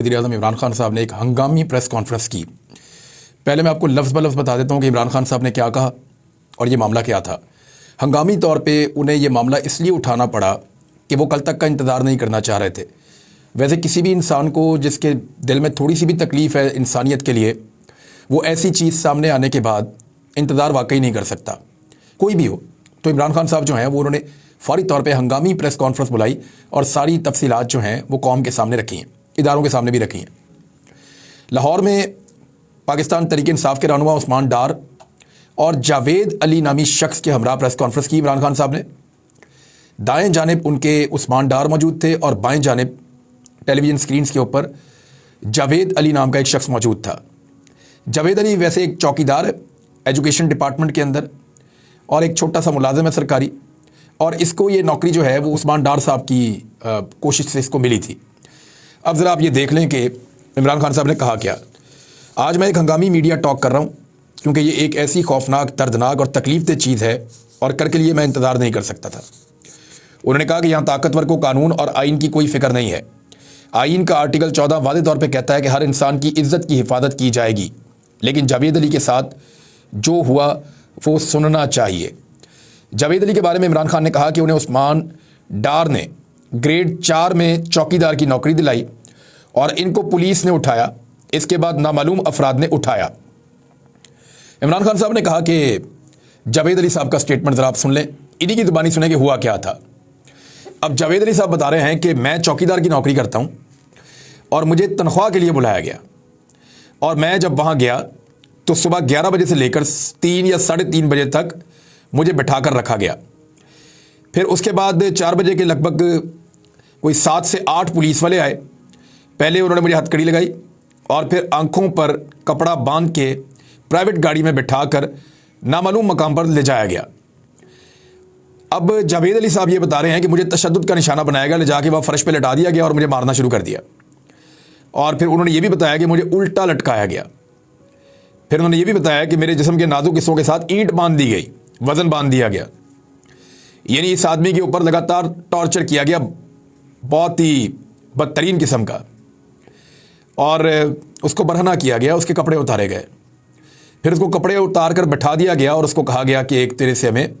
वज़ीर-ए-आज़म इमरान खान साहब ने एक हंगामी प्रेस कॉन्फ्रेंस की। पहले मैं आपको लफ्ज़ ब लफ्ज़ बता देता हूँ कि इमरान खान साहब ने क्या कहा और ये मामला क्या था। हंगामी तौर पे उन्हें ये मामला इसलिए उठाना पड़ा कि वो कल तक का इंतज़ार नहीं करना चाह रहे थे। वैसे किसी भी इंसान को जिसके दिल में थोड़ी सी भी तकलीफ़ है इंसानियत के लिए, वो ऐसी चीज़ सामने आने के बाद इंतज़ार वाकई नहीं कर सकता, कोई भी हो। तो इमरान खान साहब जो हैं वो उन्होंने फ़ौरी तौर पे हंगामी प्रेस कॉन्फ्रेंस बुलाई और सारी तफसीलात जो हैं वो कौम के सामने रखी हैं, इदारों के सामने भी रखी हैं। लाहौर में पाकिस्तान तहरीक इंसाफ के रहनुमा उस्मान डार और जावेद अली नामी शख्स के हमरा प्रेस कॉन्फ्रेंस की इमरान खान साहब ने। दाएं जानिब उनके उस्मान डार मौजूद थे और बाएं जानिब टेलीविज़न स्क्रीन्स के ऊपर जावेद अली नाम का एक शख्स मौजूद था। जावेद अली वैसे एक चौकीदार है एजुकेशन डिपार्टमेंट के अंदर और एक छोटा सा मुलाजिम है सरकारी, और इसको ये नौकरी जो है वो उस्मान डार साहब की कोशिश से इसको मिली थी। अब ज़रा आप ये देख लें कि इमरान खान साहब ने कहा क्या। आज मैं एक हंगामी मीडिया टॉक कर रहा हूँ क्योंकि ये एक ऐसी खौफनाक, दर्दनाक और तकलीफ-दह चीज़ है और कर के लिए मैं इंतज़ार नहीं कर सकता था। उन्होंने कहा कि यहाँ ताकतवर को कानून और आइन की कोई फ़िक्र नहीं है। आइन का आर्टिकल 14 वाज़ेह तौर पे कहता है कि हर इंसान की इज़्ज़त की हिफाजत की जाएगी, लेकिन जावेद अली के साथ जो हुआ वो सुनना चाहिए। जावेद अली के बारे में इमरान खान ने कहा कि उन्हें उस्मान डार ने ग्रेड 4 में चौकीदार की नौकरी दिलाई और इनको पुलिस ने उठाया, इसके बाद नामालूम अफराद ने उठाया। इमरान खान साहब ने कहा कि जावेद अली साहब का स्टेटमेंट ज़रा आप सुन लें, इन्हीं की ज़ुबानी सुने कि हुआ क्या था। अब जावेद अली साहब बता रहे हैं कि मैं चौकीदार की नौकरी करता हूँ और मुझे तनख्वाह के लिए बुलाया गया, और मैं जब वहाँ गया तो सुबह 11 बजे से लेकर 3 या 3:30 बजे तक मुझे बिठा कर रखा गया। फिर उसके बाद 4 बजे के लगभग कोई 7 से 8 पुलिस वाले आए। पहले उन्होंने मुझे हथकड़ी लगाई और फिर आंखों पर कपड़ा बांध के प्राइवेट गाड़ी में बिठाकर नामालूम मकाम पर ले जाया गया। अब जावेद अली साहब ये बता रहे हैं कि मुझे तशद्दुद का निशाना बनाया गया, ले जाके वह फर्श पे लटा दिया गया और मुझे मारना शुरू कर दिया। और फिर उन्होंने ये भी बताया कि मुझे उल्टा लटकाया गया। फिर उन्होंने ये भी बताया कि मेरे जिस्म के नाजुक हिस्सों के साथ ईंट बांध दी गई, वज़न बांध दिया गया। यानी इस आदमी के ऊपर लगातार टॉर्चर किया गया, बहुत ही बदतरीन किस्म का, और उसको बरहना किया गया, उसके कपड़े उतारे गए। फिर उसको कपड़े उतार कर बैठा दिया गया और उसको कहा गया कि एक तेरे से हमें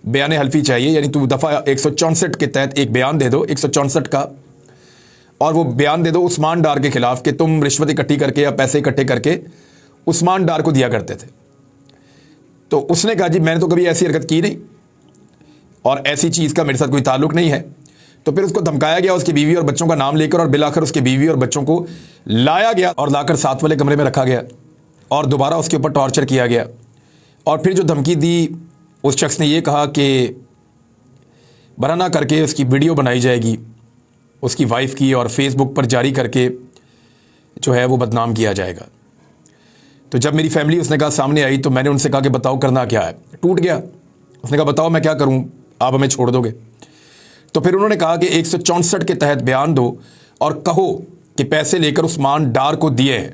बयान हल्फी चाहिए, यानी तू दफ़ा 164 के तहत एक बयान दे दो, 164 का, और वो बयान दे दो उस्मान डार के खिलाफ कि तुम रिश्वत इकट्ठी करके या पैसे इकट्ठे करके उस्मान डार को दिया करते थे। तो उसने कहा जी मैंने तो कभी ऐसी हरकत की नहीं और ऐसी चीज़ का मेरे साथ कोई ताल्लुक नहीं है। तो फिर उसको धमकाया गया, उसकी बीवी और बच्चों का नाम लेकर, और बिलाकर उसकी बीवी और बच्चों को लाया गया और लाकर साथ वाले कमरे में रखा गया और दोबारा उसके ऊपर टॉर्चर किया गया। और फिर जो धमकी दी, उस शख्स ने ये कहा कि बरहना करके उसकी वीडियो बनाई जाएगी उसकी वाइफ की और फेसबुक पर जारी करके जो है वो बदनाम किया जाएगा। तो जब मेरी फैमिली उसने कहा सामने आई तो मैंने उनसे कहा कि बताओ करना क्या है। टूट गया। उसने कहा बताओ मैं क्या करूं, आप हमें छोड़ दोगे? तो फिर उन्होंने कहा कि 164 के तहत बयान दो और कहो कि पैसे लेकर उस्मान डार को दिए हैं।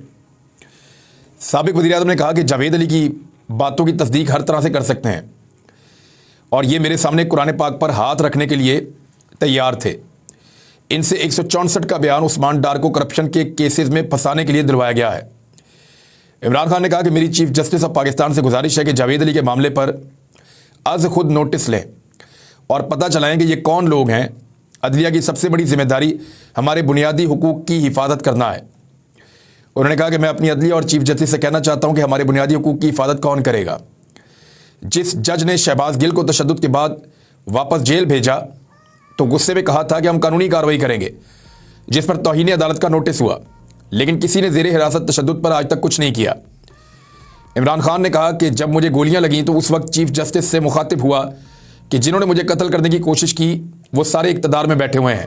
साबिक वज़ीर-ए-आज़म ने कहा कि जावेद अली की बातों की तस्दीक हर तरह से कर सकते हैं और ये मेरे सामने कुरान पाक पर हाथ रखने के लिए तैयार थे। इनसे 164 का बयान उस्मान डार को करप्शन के केसेस में फंसाने के लिए दिलवाया गया है। इमरान खान ने कहा कि मेरी चीफ जस्टिस ऑफ पाकिस्तान से गुजारिश है कि जावेद अली के मामले पर अज खुद नोटिस लें और पता चलाएं कि ये कौन लोग हैं। अदलिया की सबसे बड़ी जिम्मेदारी हमारे बुनियादी हुकूक की हिफाजत करना है। उन्होंने कहा कि मैं अपनी अदलिया और चीफ जस्टिस से कहना चाहता हूं कि हमारे बुनियादी हुकूक की हिफाजत कौन करेगा। जिस जज ने शहबाज गिल को तशद्दुद के बाद वापस जेल भेजा तो गुस्से में कहा था कि हम कानूनी कार्रवाई करेंगे, जिस पर तौहीन अदालत का नोटिस हुआ, लेकिन किसी ने ज़ेरे हिरासत तशद्दुद पर आज तक कुछ नहीं किया। इमरान खान ने कहा कि जब मुझे गोलियां लगीं तो उस वक्त चीफ जस्टिस से मुखातिब हुआ कि जिन्होंने मुझे कत्ल करने की कोशिश की वो सारे इक़्तिदार में बैठे हुए हैं।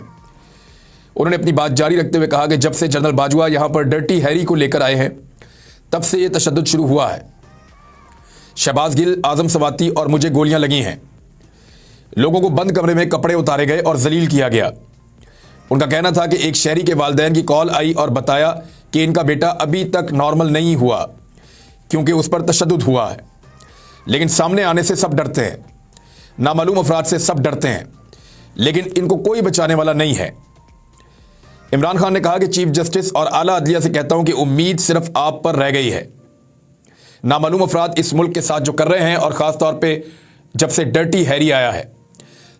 उन्होंने अपनी बात जारी रखते हुए कहा कि जब से जनरल बाजवा यहाँ पर डर्टी हैरी को लेकर आए हैं तब से ये तशद्दुद शुरू हुआ है। शहबाज गिल, आज़म सवाती और मुझे गोलियां लगी हैं। लोगों को बंद कमरे में कपड़े उतारे गए और जलील किया गया। उनका कहना था कि एक शहरी के वालिदैन की कॉल आई और बताया कि इनका बेटा अभी तक नॉर्मल नहीं हुआ क्योंकि उस पर तशद्दुद हुआ है, लेकिन सामने आने से सब डरते हैं, नामालूम अफराद से सब डरते हैं, लेकिन इनको कोई बचाने वाला नहीं है। इमरान खान ने कहा कि चीफ जस्टिस और आला अदलिया से कहता हूं कि उम्मीद सिर्फ आप पर रह गई है। नामालूम अफराद इस मुल्क के साथ जो कर रहे हैं, और ख़ास तौर पे जब से डर्टी हैरी आया है।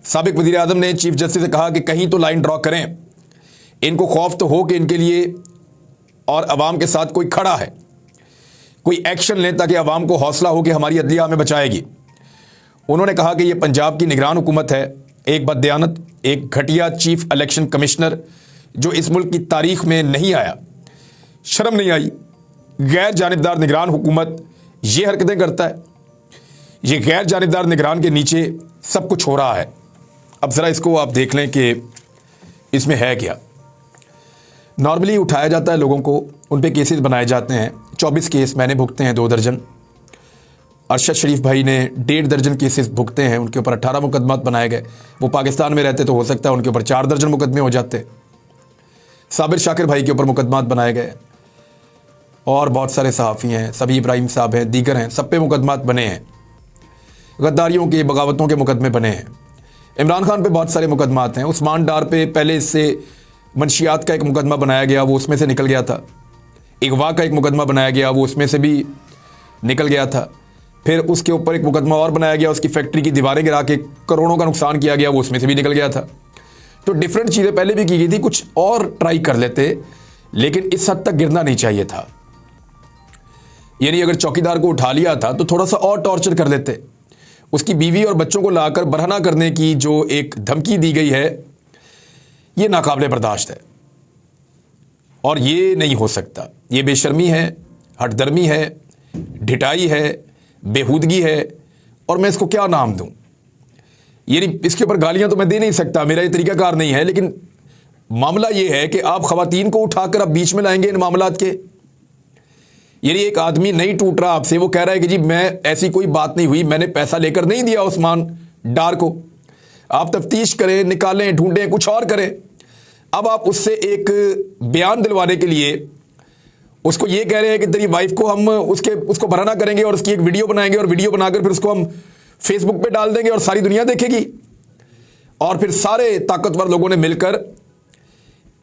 साबिक वज़ीर आज़म ने चीफ जस्टिस से कहा कि कहीं तो लाइन ड्रॉ करें, इनको खौफ तो हो कि इनके लिए और अवाम के साथ कोई खड़ा है, कोई एक्शन लें ताकि अवाम को हौसला हो कि हमारी अदलिया हमें बचाएगी। उन्होंने कहा कि यह पंजाब की निगरान हुकूमत है, एक बददियानत, एक घटिया चीफ इलेक्शन कमिश्नर जो इस मुल्क की तारीख में नहीं आया। शर्म नहीं आई, गैर जानिबदार निगरान हुकूमत ये हरकतें करता है। ये गैर जानिबदार निगरान के नीचे सब कुछ हो रहा है। अब ज़रा इसको आप देख लें कि इसमें है क्या। नॉर्मली उठाया जाता है लोगों को, उन पे केसेस बनाए जाते हैं। 24 केस मैंने भुगते हैं, 2 दर्जन। अरशद शरीफ भाई ने 1.5 दर्जन केसेस भुगते हैं, उनके ऊपर 18 मुकदमात बनाए गए। वो पाकिस्तान में रहते तो हो सकता है उनके ऊपर 4 दर्जन मुकदमे हो जाते। साबिर शाकिर भाई के ऊपर मुकदमात बनाए गए, और बहुत सारे सहाफ़ी हैं, सभी इब्राहिम साहब हैं, दीगर हैं, सब पे मुकदमात बने हैं। गद्दारियों के, बगावतों के मुकदमे बने हैं। इमरान खान पे बहुत सारे मुकदमात हैं। उस्मान डार पे पहले इससे मंशियात का एक मुकदमा बनाया गया, वो उसमें से निकल गया था। अगवा का एक मुकदमा बनाया गया, वो उसमें से भी निकल गया था। फिर उसके ऊपर एक मुकदमा और बनाया गया, उसकी फैक्ट्री की दीवारें गिरा के करोड़ों का नुकसान किया गया, वो उसमें से भी निकल गया था। तो डिफरेंट चीज़ें पहले भी की गई थी, कुछ और ट्राई कर लेते, लेकिन इस हद तक गिरना नहीं चाहिए था। यानी अगर चौकीदार को उठा लिया था तो थोड़ा सा और टॉर्चर कर लेते। उसकी बीवी और बच्चों को लाकर बरहना करने की जो एक धमकी दी गई है, ये नाकाबिले बर्दाश्त है और ये नहीं हो सकता। ये बेशर्मी है, हटदर्मी है, ढिटाई है, बेहूदगी है, और मैं इसको क्या नाम दूं। यानी इसके ऊपर गालियां तो मैं दे नहीं सकता, मेरा ये तरीकाकार नहीं है, लेकिन मामला ये है कि आप खवातीन को उठाकर अब बीच में लाएंगे इन मामलात के। यानी एक आदमी नहीं टूट रहा आपसे, वो कह रहा है कि जी मैं, ऐसी कोई बात नहीं हुई, मैंने पैसा लेकर नहीं दिया उस्मान डार को। आप तफ्तीश करें, निकालें, ढूंढें, कुछ और करें। अब आप उससे एक बयान दिलवाने के लिए उसको ये कह रहे हैं कि तेरी वाइफ को हम उसको बराना करेंगे और उसकी एक वीडियो बनाएंगे, और वीडियो बनाकर फिर उसको हम फेसबुक पे डाल देंगे और सारी दुनिया देखेगी। और फिर सारे ताकतवर लोगों ने मिलकर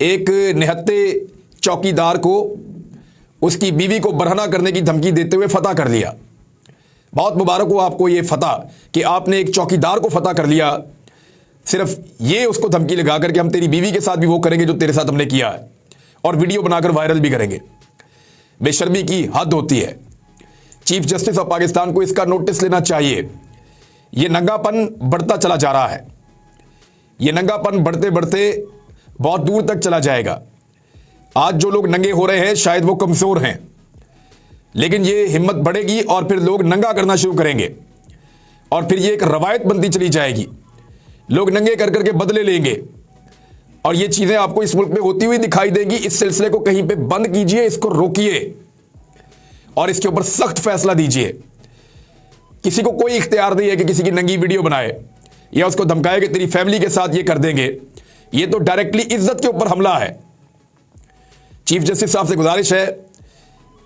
एक निहत्ते चौकीदार को, उसकी बीवी को बरहना करने की धमकी देते हुए फतह कर लिया। बहुत मुबारक हो आपको ये फतह कि आपने एक चौकीदार को फतह कर लिया, सिर्फ ये उसको धमकी लगा करके हम तेरी बीवी के साथ भी वो करेंगे जो तेरे साथ हमने किया है, और वीडियो बनाकर वायरल भी करेंगे। बेशर्मी की हद होती है। चीफ जस्टिस ऑफ पाकिस्तान को इसका नोटिस लेना चाहिए। ये नंगापन बढ़ता चला जा रहा है। ये नंगापन बढ़ते बढ़ते बहुत दूर तक चला जाएगा। आज जो लोग नंगे हो रहे हैं शायद वो कमजोर हैं, लेकिन ये हिम्मत बढ़ेगी और फिर लोग नंगा करना शुरू करेंगे, और फिर ये एक रवायत बनती चली जाएगी। लोग नंगे कर करके बदले लेंगे, और ये चीजें आपको इस मुल्क में होती हुई दिखाई देंगी। इस सिलसिले को कहीं पे बंद कीजिए, इसको रोकिए और इसके ऊपर सख्त फैसला दीजिए। किसी को कोई इख्तियार नहीं है कि किसी की नंगी वीडियो बनाए या उसको धमकाए कि तेरी फैमिली के साथ ये कर देंगे। ये तो डायरेक्टली इज्जत के ऊपर हमला है। चीफ जस्टिस साहब से गुजारिश है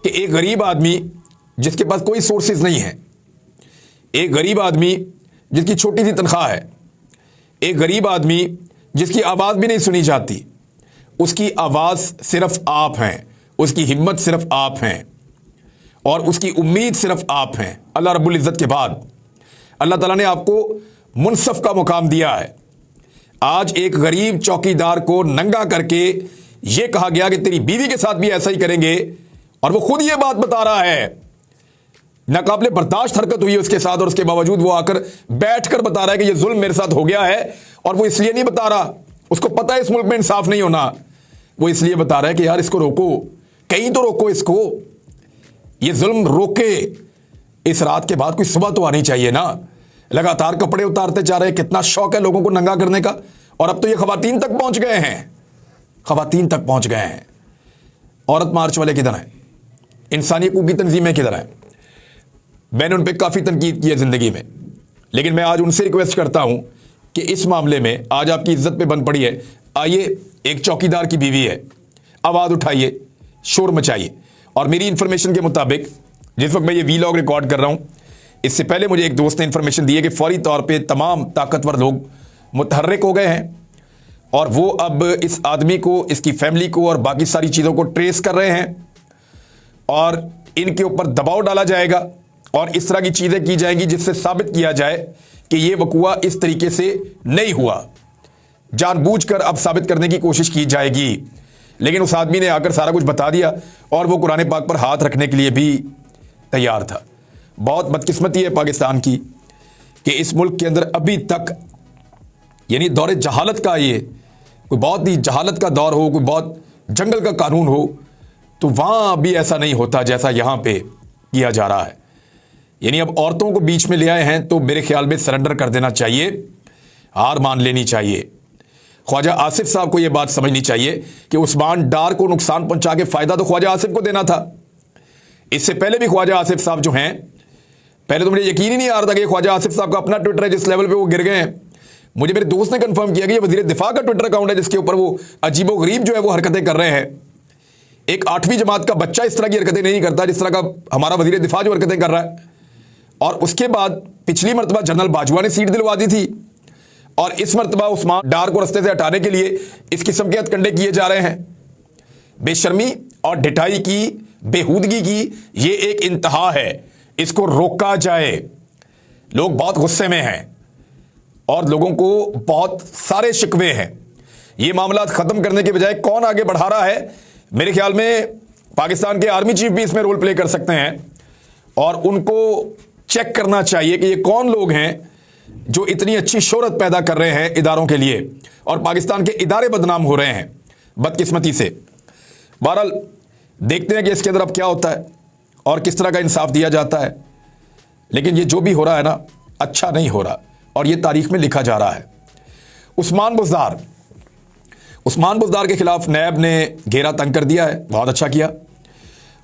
कि एक गरीब आदमी जिसके पास कोई सोर्सेज नहीं है, एक गरीब आदमी जिसकी छोटी सी तनख्वाह है, एक गरीब आदमी जिसकी आवाज भी नहीं सुनी जाती, उसकी आवाज सिर्फ आप हैं, उसकी हिम्मत सिर्फ आप हैं, और उसकी उम्मीद सिर्फ आप हैं। अल्लाह रब्बुल इज़्ज़त के बाद अल्लाह ताला ने आपको मुनसफ का मुकाम दिया है। आज एक गरीब चौकीदार को नंगा करके यह कहा गया कि तेरी बीवी के साथ भी ऐसा ही करेंगे, और वो खुद ये बात बता रहा है। नाकाबिले बर्दाश्त हरकत हुई है उसके साथ, और उसके बावजूद वो आकर बैठकर बता रहा है कि ये जुल्म मेरे साथ हो गया है। और वो इसलिए नहीं बता रहा, उसको पता है इस मुल्क में इंसाफ नहीं होना, वो इसलिए बता रहा है कि यार इसको रोको, कहीं तो रोको इसको, ये जुल्म रोके। इस रात के बाद कोई सुबह तो आनी चाहिए ना। लगातार कपड़े उतारते जा रहे हैं, कितना शौक है लोगों को नंगा करने का, और अब तो ये खवातीन तक पहुंच गए हैं, खवातीन तक पहुंच गए हैं। औरत मार्च वाले किधर हैं? इंसानी हकूक़ की तंजीमें किधर हैं? मैंने उन पर काफ़ी तनकीद की है ज़िंदगी में, लेकिन मैं आज उनसे रिक्वेस्ट करता हूं कि इस मामले में आज आपकी इज्जत पे बन पड़ी है। आइए, एक चौकीदार की बीवी है, आवाज़ उठाइए, शोर मचाइए। और मेरी इंफॉर्मेशन के मुताबिक जिस वक्त मैं ये वीलॉग रिकॉर्ड कर रहा हूं, इससे पहले मुझे एक दोस्त ने इंफॉर्मेशन दी है कि फौरी तौर पे तमाम ताकतवर लोग मुतहर्रिक हो गए हैं और वो अब इस आदमी को, इसकी फैमिली को और बाकी सारी चीज़ों को ट्रेस कर रहे हैं और इनके ऊपर दबाव डाला जाएगा और इस तरह की चीज़ें की जाएंगी जिससे साबित किया जाए कि ये वकूआ इस तरीके से नहीं हुआ। जानबूझकर अब साबित करने की कोशिश की जाएगी। लेकिन उस आदमी ने आकर सारा कुछ बता दिया और वो कुरान पाक पर हाथ रखने के लिए भी तैयार था। बहुत बदकिस्मती है पाकिस्तान की कि इस मुल्क के अंदर अभी तक, यानी दौरे जहालत का, ये कोई बहुत ही जहालत का दौर हो, कोई बहुत जंगल का कानून हो, तो वहाँ भी ऐसा नहीं होता जैसा यहाँ पे किया जा रहा है। यानी अब औरतों को बीच में ले आए हैं तो मेरे ख्याल में सरेंडर कर देना चाहिए, हार मान लेनी चाहिए। ख्वाजा आसिफ साहब को यह बात समझनी चाहिए कि उस्मान डार को नुकसान पहुंचा के फायदा तो ख्वाजा आसिफ को देना था। इससे पहले भी ख्वाजा आसिफ साहब जो हैं, पहले तो मुझे यकीन ही नहीं आ रहा था कि ख्वाजा आसिफ साहब का अपना ट्विटर है जिस लेवल पे वो गिर गए हैं। मुझे मेरे दोस्त ने कंफर्म किया कि ये वजीर दिफा का ट्विटर अकाउंट है जिसके ऊपर वो अजीबोगरीब जो है वो हरकतें कर रहे हैं। एक 8वीं जमात का बच्चा इस तरह की हरकतें नहीं करता जिस तरह का हमारा वजीर दिफा जो हरकतें कर रहा है। और उसके बाद पिछली मरतबा जनरल बाजवा ने सीट दिलवा दी थी और इस मरतबा उस्मान डार को रस्ते से हटाने के लिए इस किस्म के हथकंडे किए जा रहे हैं। बेशर्मी और ढिठाई की, बेहूदगी की ये एक इंतहा है, इसको रोका जाए। लोग बहुत गुस्से में हैं और लोगों को बहुत सारे शिकवे हैं। ये मामला खत्म करने के बजाय कौन आगे बढ़ा रहा है, मेरे ख्याल में पाकिस्तान के आर्मी चीफ भी इसमें रोल प्ले कर सकते हैं और उनको चेक करना चाहिए कि ये कौन लोग हैं जो इतनी अच्छी शोहरत पैदा कर रहे हैं इदारों के लिए और पाकिस्तान के इदारे बदनाम हो रहे हैं बदकिस्मती से। बहरहाल देखते हैं कि इसके अंदर अब क्या होता है और किस तरह का इंसाफ दिया जाता है। लेकिन ये जो भी हो रहा है ना, अच्छा नहीं हो रहा और ये तारीख में लिखा जा रहा है। उस्मान बुज़दार के खिलाफ नैब ने घेरा तंग कर दिया है, बहुत अच्छा किया।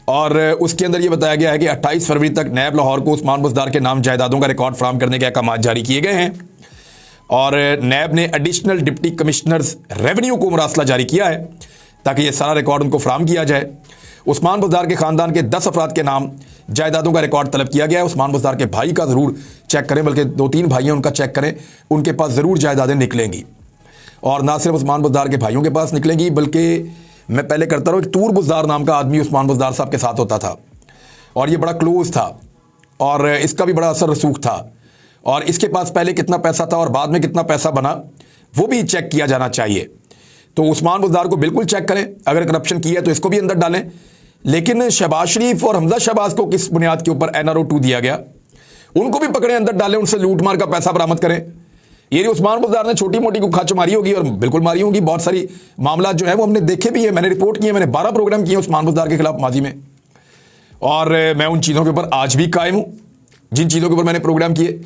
और उसके अंदर यह बताया गया है कि 28 फरवरी तक नैब लाहौर को उस्मान बुज़दार के नाम जायदादों का रिकॉर्ड फराहम करने के अहकाम जारी किए गए हैं और नैब ने एडिशनल डिप्टी कमिश्नर्स रेवेन्यू को मुरासला जारी किया है ताकि ये सारा रिकॉर्ड उनको फराहम किया जाए। उस्मान बुज़दार के ख़ानदान के 10 अफराद के नाम जायदादों का रिकॉर्ड तलब किया गया है। उस्मान बुज़दार के भाई का ज़रूर चेक करें, बल्कि 2-3 भाई हैं उनका चेक करें, उनके पास ज़रूर जायदादें निकलेंगी। और ना सिर्फ उस्मान बुज़दार के भाइयों के पास निकलेंगी, बल्कि मैं पहले करता रहा, एक तूर बुज़दार नाम का आदमी उस्मान बुज़दार साहब के साथ होता था और ये बड़ा क्लोज था और इसका भी बड़ा असर रसूख था और इसके पास पहले कितना पैसा था और बाद में कितना पैसा बना वो भी चेक किया जाना चाहिए। तो उस्मान बुज़दार को बिल्कुल चेक करें, अगर करप्शन की है तो इसको भी अंदर डालें। लेकिन शहबाज शरीफ और हमजा शहबाज को किस बुनियाद के ऊपर NRO 2 दिया गया, उनको भी पकड़े, अंदर डालें, उनसे लूट मार का पैसा बरामद करें। ये उस्मान बुज़दार ने छोटी मोटी को खाच मारी होगी और बिल्कुल मारी होगी। बहुत सारी मामला जो है वो हमने देखे भी है, मैंने रिपोर्ट किए, मैंने 12 प्रोग्राम किए उस्मान बुज़दार के खिलाफ माजी में और मैं उन चीज़ों के ऊपर आज भी कायम हूँ जिन चीज़ों के ऊपर मैंने प्रोग्राम किए।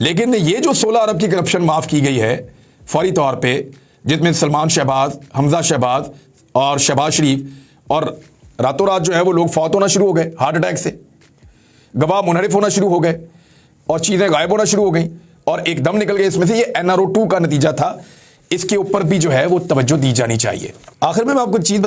लेकिन ये जो 16 अरब की करप्शन माफ़ की गई है फौरी तौर पर, जिसमें सलमान शहबाज, हमजा शहबाज और शहबाज शरीफ, और रातों रात जो है वो लोग फौत होना शुरू हो गए हार्ट अटैक से, गवाह मुनहरिफ होना शुरू हो गए और चीज़ें गायब होना शुरू हो गई और एकदम निकल गए इसमें से। ये NRO 2 का नतीजा था। इसके ऊपर भी जो है वो तवज्जो दी जानी चाहिए। आखिर में मैं आपको चीज़